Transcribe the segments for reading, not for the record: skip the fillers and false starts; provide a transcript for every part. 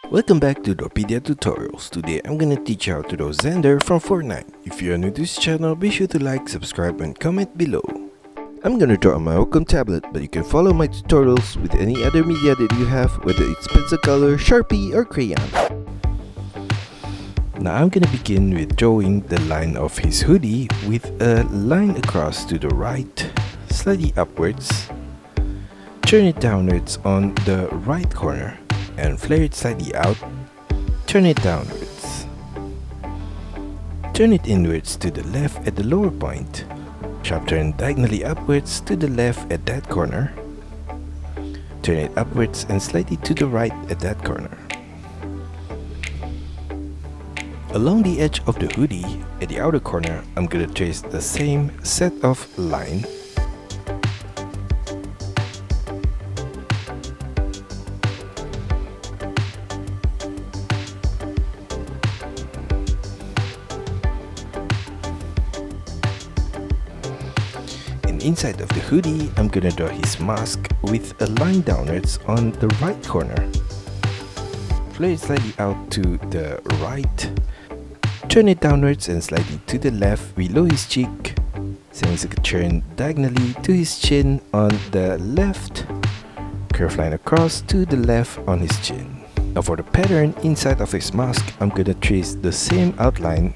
Welcome back to DRAWPEDIA Tutorials. Today I'm gonna teach you how to draw Xander from Fortnite. If you are new to this channel, be sure to like, subscribe and comment below. I'm gonna draw on my Wacom tablet, but you can follow my tutorials with any other media that you have, whether it's pencil color, Sharpie or crayon. Now I'm gonna begin with drawing the line of his hoodie with a line across to the right, slightly upwards, turn it downwards on the right corner, and flare it slightly out, turn it downwards. Turn it inwards to the left at the lower point, sharp turn diagonally upwards to the left at that corner, turn it upwards and slightly to the right at that corner. Along the edge of the hoodie, at the outer corner, I'm gonna trace the same set of line. Inside of the hoodie, I'm gonna draw his mask with a line downwards on the right corner. Flare it slightly out to the right. Turn it downwards and slightly to the left below his cheek. Semicircle turn diagonally to his chin on the left. Curve line across to the left on his chin. Now for the pattern inside of his mask, I'm gonna trace the same outline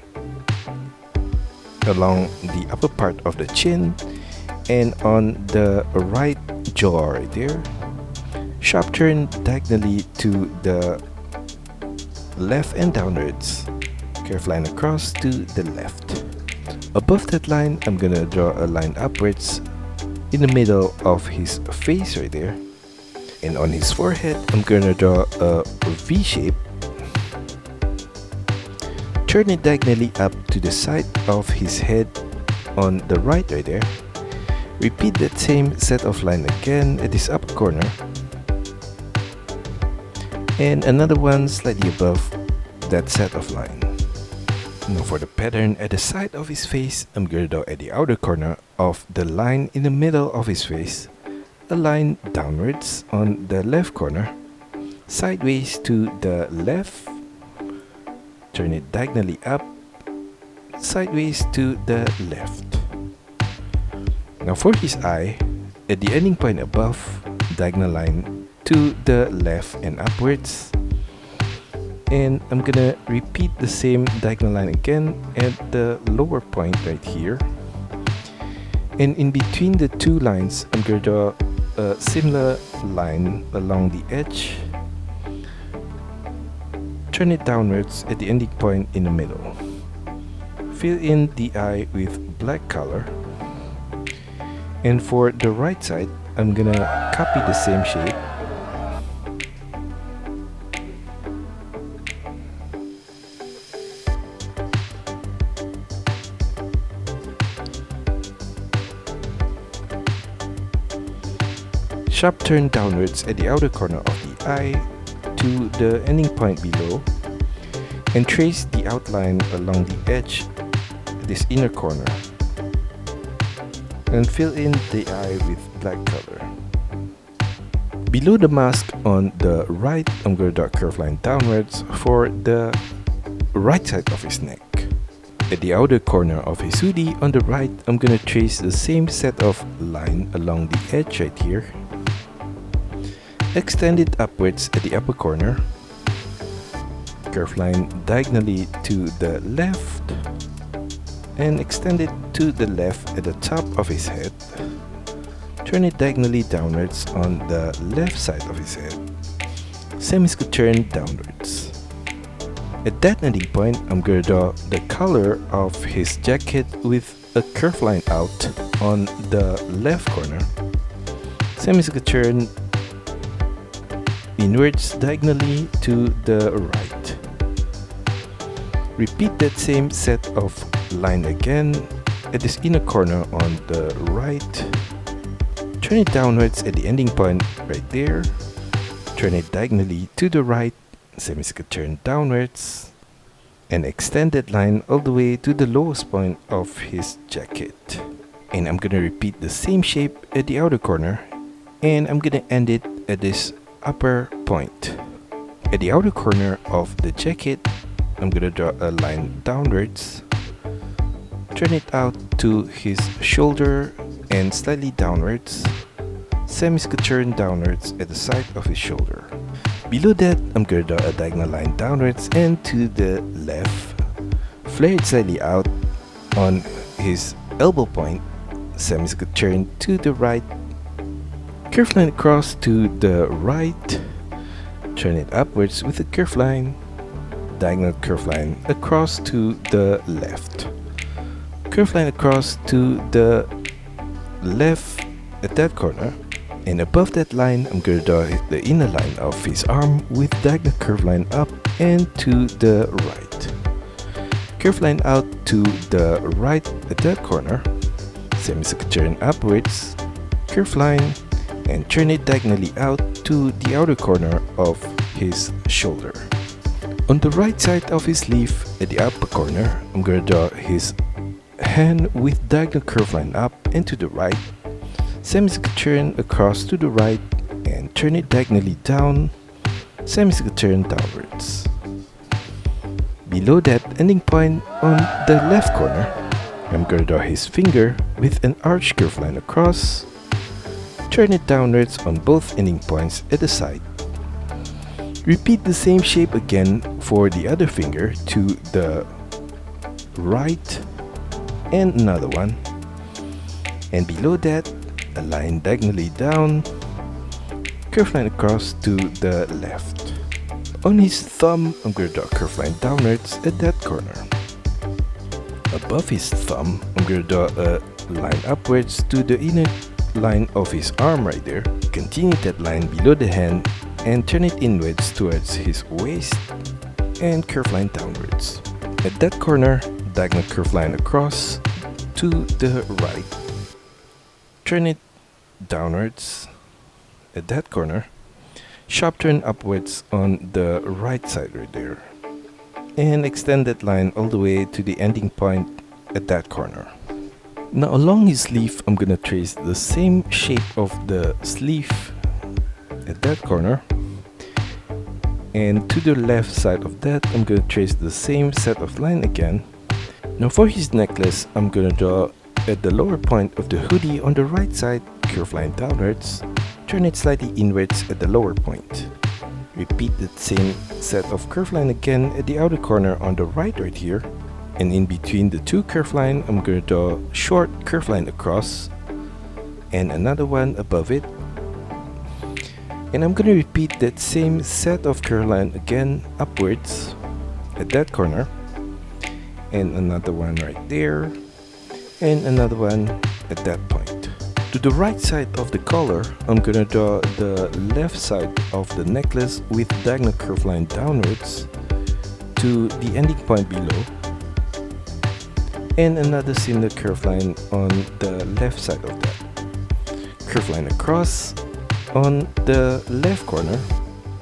along the upper part of the chin and on the right jaw right there. Sharp turn diagonally to the left and downwards. Curve line across to the left. Above that line, I'm gonna draw a line upwards in the middle of his face right there. And on his forehead, I'm gonna draw a V shape. Turn it diagonally up to the side of his head on the right there. Repeat that same set of line again at his upper corner. And another one slightly above that set of line. Now for the pattern at the side of his face, I'm gonna draw at the outer corner of the line in the middle of his face. A line downwards on the left corner. Sideways to the left. Turn it diagonally up. Sideways to the left. Now for his eye, at the ending point above, diagonal line to the left and upwards. And I'm gonna repeat the same diagonal line again at the lower point right here. And in between the two lines, I'm gonna draw a similar line along the edge. Turn it downwards at the ending point in the middle. Fill in the eye with black color. And for the right side, I'm gonna copy the same shape. Sharp turn downwards at the outer corner of the eye to the ending point below. And trace the outline along the edge at this inner corner. And fill in the eye with black color. Below the mask on the right, I'm going to draw a curved line downwards for the right side of his neck. At the outer corner of his hoodie on the right, I'm going to trace the same set of line along the edge right here. Extend it upwards at the upper corner. Curved line diagonally to the left. And extend it to the left at the top of his head. Turn it diagonally downwards on the left side of his head. Semicircle turn downwards. At that ending point, I'm going to draw the color of his jacket with a curved line out on the left corner. Semicircle turn inwards diagonally to the right. Repeat that same set of line again at this inner corner on the right. Turn it downwards at the ending point right there. Turn it diagonally to the right, semicircle turn downwards, and extend that line all the way to the lowest point of his jacket. And I'm gonna repeat the same shape at the outer corner, and I'm gonna end it at this upper point. At the outer corner of the jacket, I'm gonna draw a line downwards, turn it out to his shoulder and slightly downwards, turn downwards at the side of his shoulder. Below that, I'm gonna draw a diagonal line downwards and to the left, flare it slightly out on his elbow point, turn to the right, curve line across to the right, turn it upwards with a curve line, diagonal curve line across to the left, curve line across to the left at that corner, and above that line I'm going to draw the inner line of his arm with diagonal curve line up and to the right, curve line out to the right at that corner, semicircle turn upwards, curve line, and turn it diagonally out to the outer corner of his shoulder. On the right side of his sleeve at the upper corner, I'm going to draw his hand with diagonal curve line up and to the right, semicircle turn across to the right and turn it diagonally down, semicircle turn downwards. Below that ending point on the left corner, I'm going to draw his finger with an arch curve line across, turn it downwards on both ending points at the side. Repeat the same shape again for the other finger to the right and another one. And below that, a line diagonally down, curve line across to the left. On his thumb, I'm going to draw a curve line downwards at that corner. Above his thumb, I'm going to draw a line upwards to the inner line of his arm right there. Continue that line below the hand and turn it inwards towards his waist and curve line downwards. At that corner, diagonal curve line across to the right. Turn it downwards at that corner. Sharp turn upwards on the right side right there. And extend that line all the way to the ending point at that corner. Now along his sleeve, I'm gonna trace the same shape of the sleeve at that corner, and to the left side of that I'm gonna trace the same set of line again. Now for his necklace, I'm gonna draw at the lower point of the hoodie on the right side, curve line downwards, turn it slightly inwards at the lower point. Repeat the same set of curve line again at the outer corner on the right here. And in between the two curve line, I'm going to draw a short curve line across and another one above it. And I'm going to repeat that same set of curve line again upwards at that corner. And another one right there. And another one at that point. To the right side of the collar, I'm going to draw the left side of the necklace with diagonal curve line downwards to the ending point below. And another similar curve line on the left side of that. Curve line across on the left corner,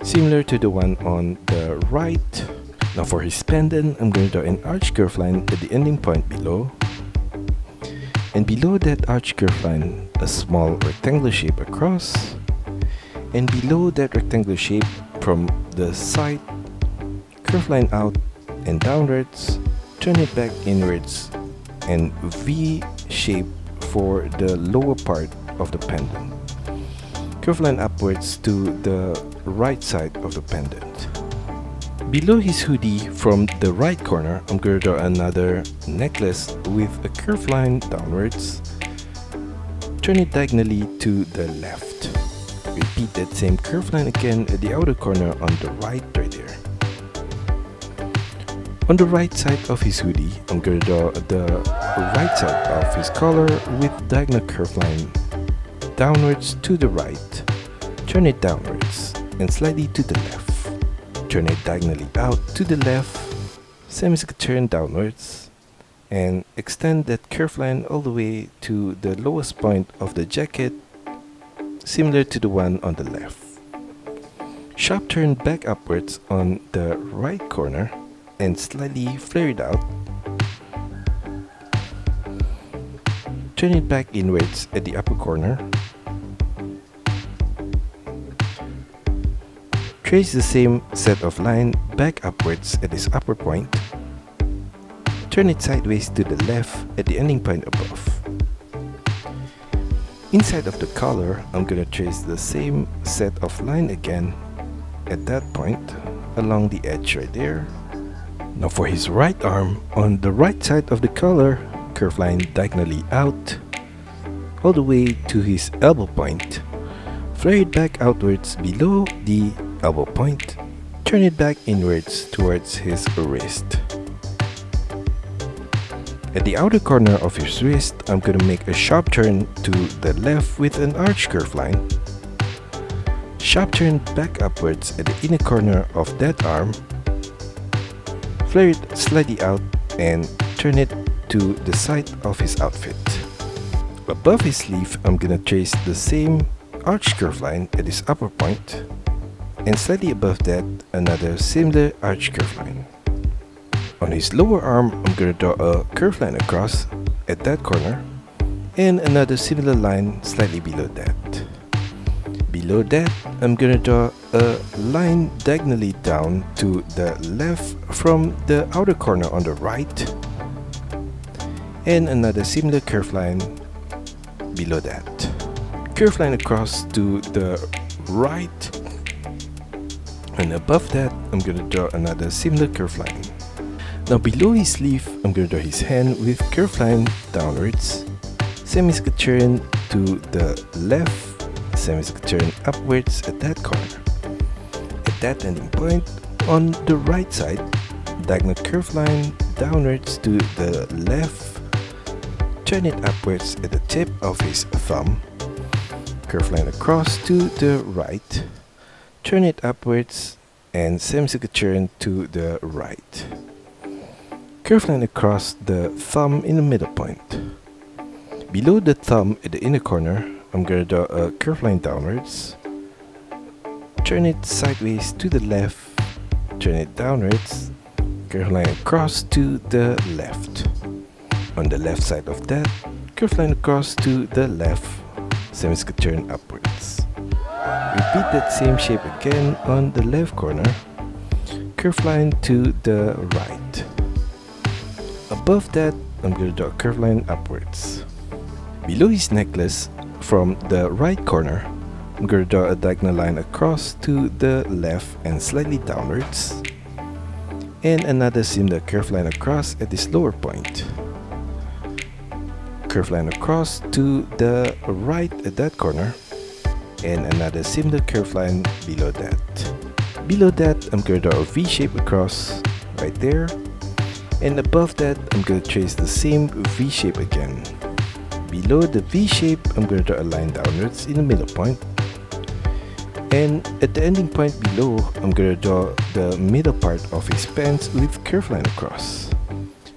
similar to the one on the right. Now for his pendant, I'm going to draw an arch curve line at the ending point below. And below that arch curve line, a small rectangular shape across. And below that rectangular shape from the side, curve line out and downwards, turn it back inwards, and V shape for the lower part of the pendant. Curve line upwards to the right side of the pendant. Below his hoodie from the right corner, I'm going to draw another necklace with a curve line downwards. Turn it diagonally to the left. Repeat that same curve line again at the outer corner on the right there. On the right side of his hoodie, I'm going to draw the right side of his collar with diagonal curve line downwards to the right. Turn it downwards and slightly to the left. Turn it diagonally out to the left, semicircle turn downwards, and extend that curve line all the way to the lowest point of the jacket, similar to the one on the left. Sharp turn back upwards on the right corner and slightly flare it out. Turn it back inwards at the upper corner. Trace the same set of line back upwards at its upper point. Turn it sideways to the left at the ending point above. Inside of the collar, I'm gonna trace the same set of line again at that point along the edge right there. Now for his right arm, on the right side of the collar, curve line diagonally out all the way to his elbow point. Flare it back outwards below the elbow point. Turn it back inwards towards his wrist. At the outer corner of his wrist, I'm gonna make a sharp turn to the left with an arch curve line. Sharp turn back upwards at the inner corner of that arm. Flare it slightly out and turn it to the side of his outfit. Above his sleeve, I'm gonna trace the same arch curve line at his upper point, and slightly above that, another similar arch curve line. On his lower arm, I'm gonna draw a curve line across at that corner, and another similar line slightly below that. Below that, I'm gonna draw a line diagonally down to the left from the outer corner on the right, and another similar curve line below that. Curve line across to the right, and above that, I'm gonna draw another similar curve line. Now below his sleeve, I'm gonna draw his hand with curve line downwards, semicircle turn to the left, semicircle turn upwards at that corner. At that ending point, on the right side, diagonal curve line downwards to the left, turn it upwards at the tip of his thumb, curve line across to the right, turn it upwards and semicircle turn to the right. Curve line across the thumb in the middle point. Below the thumb at the inner corner, I'm gonna draw a curve line downwards, turn it sideways to the left, turn it downwards, curve line across to the left. On the left side of that, curve line across to the left, semicircle turn upwards. Repeat that same shape again on the left corner, curve line to the right. Above that, I'm going to draw a curve line upwards. Below his necklace, from the right corner, I'm going to draw a diagonal line across to the left and slightly downwards, and another similar curve line across at this lower point. Curve line across to the right at that corner, and another similar curve line below that. Below that, I'm going to draw a V shape across right there, and above that, I'm going to trace the same V shape again. Below the V shape, I'm going to draw a line downwards in the middle point, and at the ending point below, I'm going to draw the middle part of his pants with curve line across.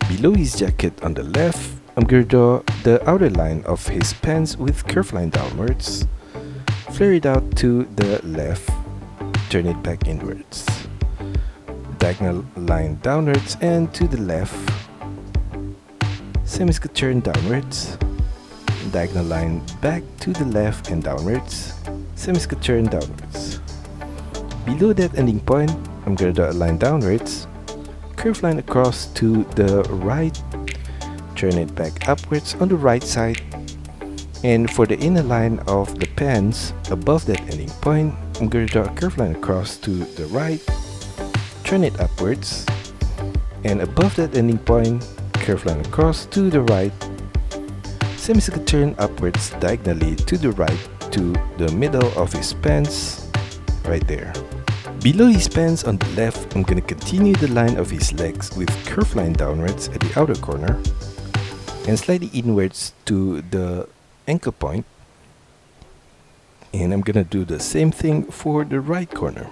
Below his jacket on the left, I'm going to draw the outer line of his pants with curve line downwards, flare it out to the left, turn it back inwards. Diagonal line downwards and to the left, semicircle turn downwards, diagonal line back to the left and downwards, semicircle turn downwards. Below that ending point, I'm going to draw a line downwards, curve line across to the right, turn it back upwards on the right side, and for the inner line of the pants above that ending point, I'm going to draw a curve line across to the right, turn it upwards, and above that ending point, curve line across to the right, semicircle turn upwards diagonally to the right to the middle of his pants, right there. Below his pants on the left, I'm going to continue the line of his legs with curve line downwards at the outer corner, and slightly inwards to the ankle point, and I'm going to do the same thing for the right corner.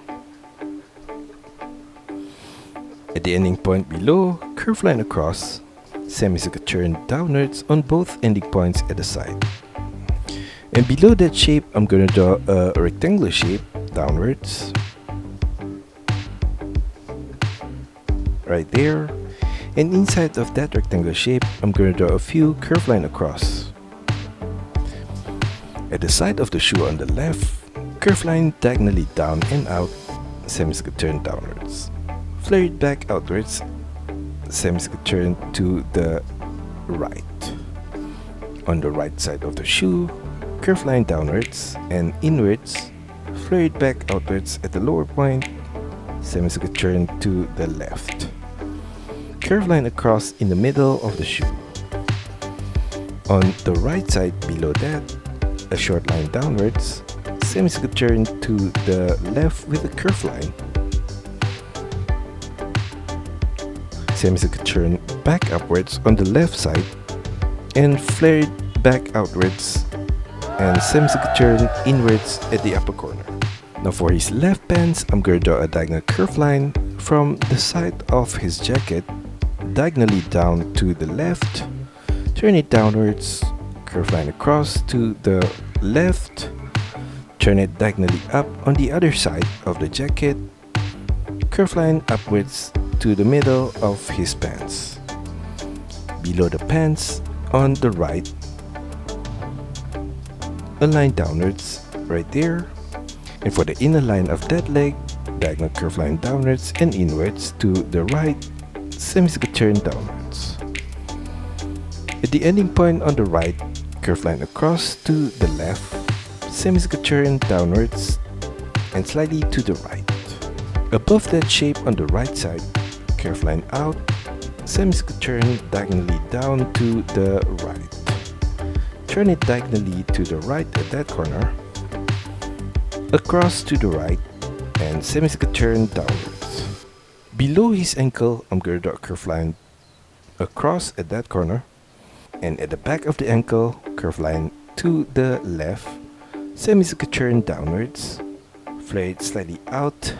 At the ending point below, curve line across, semicircle turn downwards on both ending points at the side. And below that shape, I'm going to draw a rectangular shape downwards, right there. And inside of that rectangular shape, I'm going to draw a few curve line across. At the side of the shoe on the left, curve line diagonally down and out, semicircle turn downwards. Flare it back outwards, semicircle turn to the right. On the right side of the shoe, curve line downwards and inwards, flare it back outwards at the lower point, semicircle turn to the left. Curve line across in the middle of the shoe. On the right side below that, a short line downwards, semicircle turn to the left with a curve line. Semicircle turn back upwards on the left side and flare it back outwards and semicircle turn inwards at the upper corner. Now for his left pants, I'm going to draw a diagonal curve line from the side of his jacket diagonally down to the left, turn it downwards, curve line across to the left, turn it diagonally up on the other side of the jacket, curve line upwards to the middle of his pants. Below the pants, on the right, a line downwards right there, and for the inner line of that leg, diagonal curve line downwards and inwards to the right, semicircle turn downwards. At the ending point on the right, curve line across to the left, semicircle turn downwards and slightly to the right. Above that shape on the right side, curve line out, semicircle turn diagonally down to the right. Turn it diagonally to the right at that corner, across to the right, and semicircle turn downwards. Below his ankle, I'm going to draw a curve line across at that corner, and at the back of the ankle, curve line to the left, semicircle turn downwards, flare it slightly out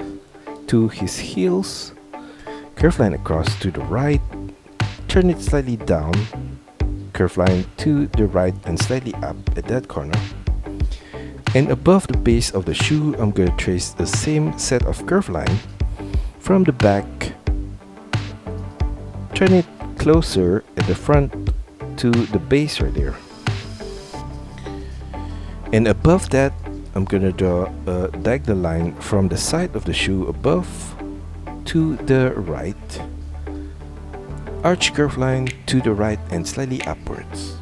to his heels, curve line across to the right, turn it slightly down, curve line to the right and slightly up at that corner. And above the base of the shoe, I'm going to trace the same set of curve line from the back, turn it closer at the front to the base right there. And above that, I'm going to draw a diagonal line from the side of the shoe above to the right, arch curve line to the right and slightly upwards.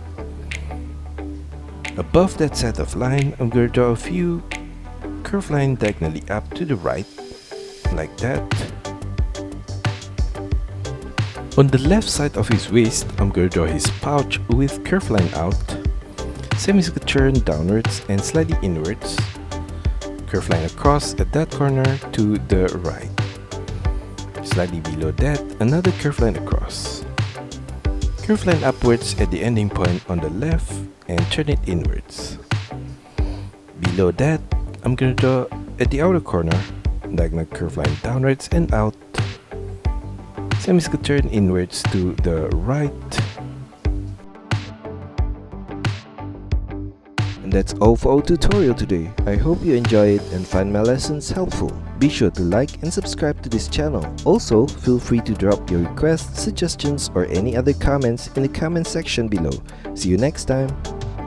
Above that set of line, I'm going to draw a few curve line diagonally up to the right, like that. On the left side of his waist, I'm going to draw his pouch with curve line out, semicircle turn downwards and slightly inwards, curve line across at that corner to the right. Slightly below that, another curve line across. Curve line upwards at the ending point on the left and turn it inwards. Below that, I'm going to draw at the outer corner, diagonal curve line downwards and out, semicircle turn inwards to the right. And that's all for our tutorial today. I hope you enjoy it and find my lessons helpful. Be sure to like and subscribe to this channel. Also, feel free to drop your requests, suggestions or any other comments in the comment section below. See you next time!